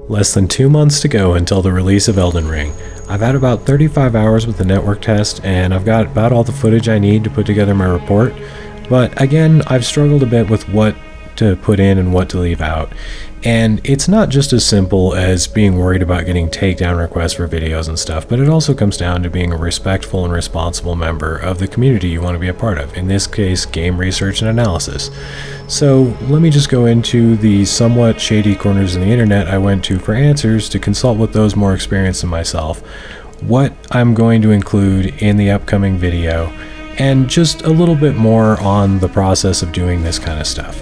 Less than 2 months to go until the release of Elden Ring. I've had about 35 hours with the network test, and I've got about all the footage I need to put together my report. But again, I've struggled a bit with what to put in and what to leave out. And it's not just as simple as being worried about getting takedown requests for videos and stuff, but it also comes down to being a respectful and responsible member of the community you want to be a part of, in this case, game research and analysis. So let me just go into the somewhat shady corners of the internet I went to for answers to consult with those more experienced than myself, what I'm going to include in the upcoming video, and just a little bit more on the process of doing this kind of stuff.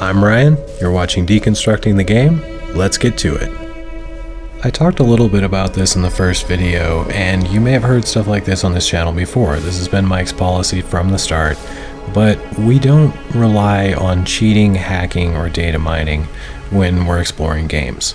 I'm Ryan, you're watching Deconstructing the Game, let's get to it. I talked a little bit about this in the first video, and you may have heard stuff like this on this channel before. This has been Mike's policy from the start, but we don't rely on cheating, hacking, or data mining when we're exploring games.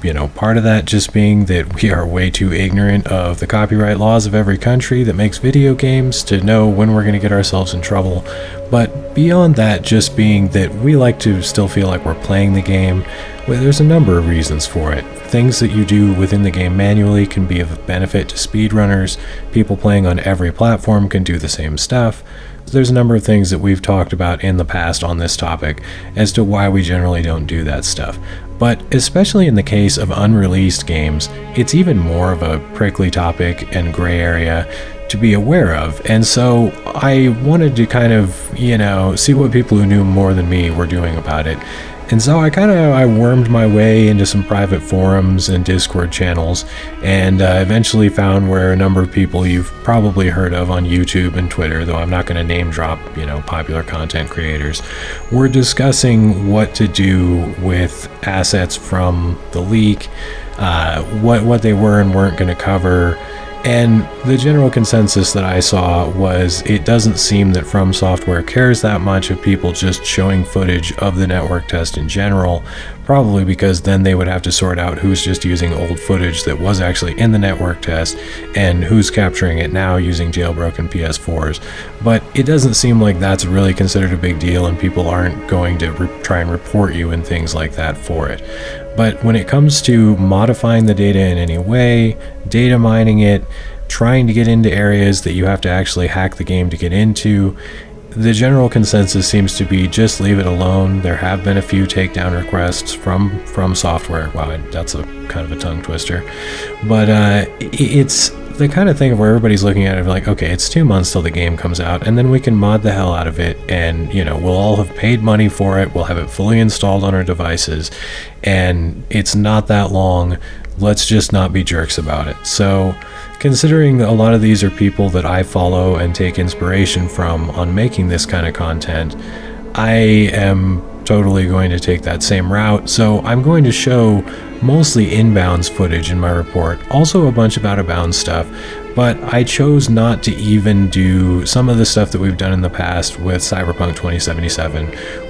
You know, part of that just being that we are way too ignorant of the copyright laws of every country that makes video games to know when we're going to get ourselves in trouble. But beyond that, just being that we like to still feel like we're playing the game, well, there's a number of reasons for it. Things that you do within the game manually can be of benefit to speedrunners. People playing on every platform can do the same stuff. There's a number of things that we've talked about in the past on this topic as to why we generally don't do that stuff. But especially in the case of unreleased games, it's even more of a prickly topic and gray area to be aware of. And so I wanted to kind of, see what people who knew more than me were doing about it. And so I wormed my way into some private forums and Discord channels, and eventually found where a number of people you've probably heard of on YouTube and Twitter, though I'm not going to name drop, popular content creators, were discussing what to do with assets from the leak, what they were and weren't going to cover. And the general consensus that I saw was it doesn't seem that From Software cares that much of people just showing footage of the network test in general, probably because then they would have to sort out who's just using old footage that was actually in the network test and who's capturing it now using jailbroken PS4s. But it doesn't seem like that's really considered a big deal, and people aren't going to try and report you and things like that for it. But when it comes to modifying the data in any way, data mining it, trying to get into areas that you have to actually hack the game to get into, the general consensus seems to be just leave it alone. There have been a few takedown requests from Software. Wow, that's a kind of a tongue twister. But it's the kind of thing where everybody's looking at it like, okay, it's 2 months till the game comes out, and then we can mod the hell out of it, and we'll all have paid money for it, we'll have it fully installed on our devices, and it's not that long. Let's just not be jerks about it. So considering a lot of these are people that I follow and take inspiration from on making this kind of content, I am totally going to take that same route. So I'm going to show mostly inbounds footage in my report, also a bunch of out-of-bounds stuff, but I chose not to even do some of the stuff that we've done in the past with Cyberpunk 2077,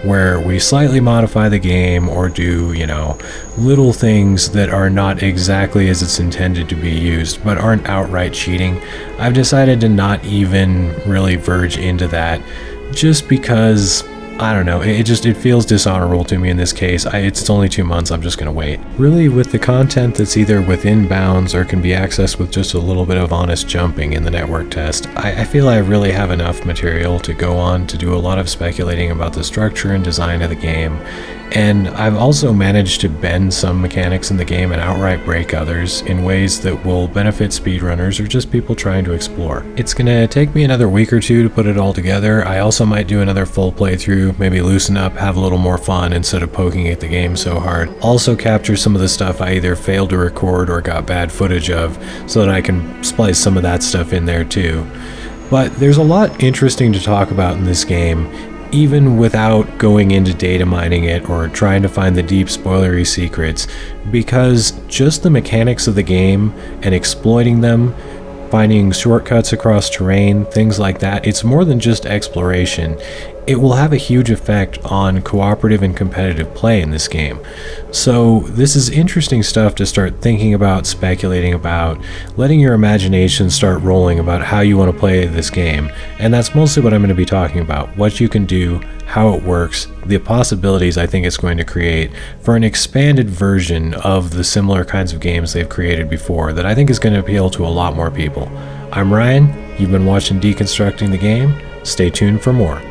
where we slightly modify the game or do, little things that are not exactly as it's intended to be used, but aren't outright cheating. I've decided to not even really verge into that, just because I don't know, it feels dishonorable to me in this case. It's only 2 months, I'm just gonna wait. Really, with the content that's either within bounds or can be accessed with just a little bit of honest jumping in the network test, I feel I really have enough material to go on to do a lot of speculating about the structure and design of the game. And I've also managed to bend some mechanics in the game and outright break others in ways that will benefit speedrunners or just people trying to explore. It's gonna take me another week or two to put it all together. I also might do another full playthrough, maybe loosen up, have a little more fun instead of poking at the game so hard. Also capture some of the stuff I either failed to record or got bad footage of, so that I can splice some of that stuff in there too. But there's a lot interesting to talk about in this game, even without going into data mining it or trying to find the deep spoilery secrets, because just the mechanics of the game and exploiting them, finding shortcuts across terrain, things like that, it's more than just exploration. it will have a huge effect on cooperative and competitive play in this game. So this is interesting stuff to start thinking about, speculating about, letting your imagination start rolling about how you want to play this game. And that's mostly what I'm going to be talking about, what you can do, how it works, the possibilities I think it's going to create for an expanded version of the similar kinds of games they've created before that I think is going to appeal to a lot more people. I'm Ryan, you've been watching Deconstructing the Game. Stay tuned for more.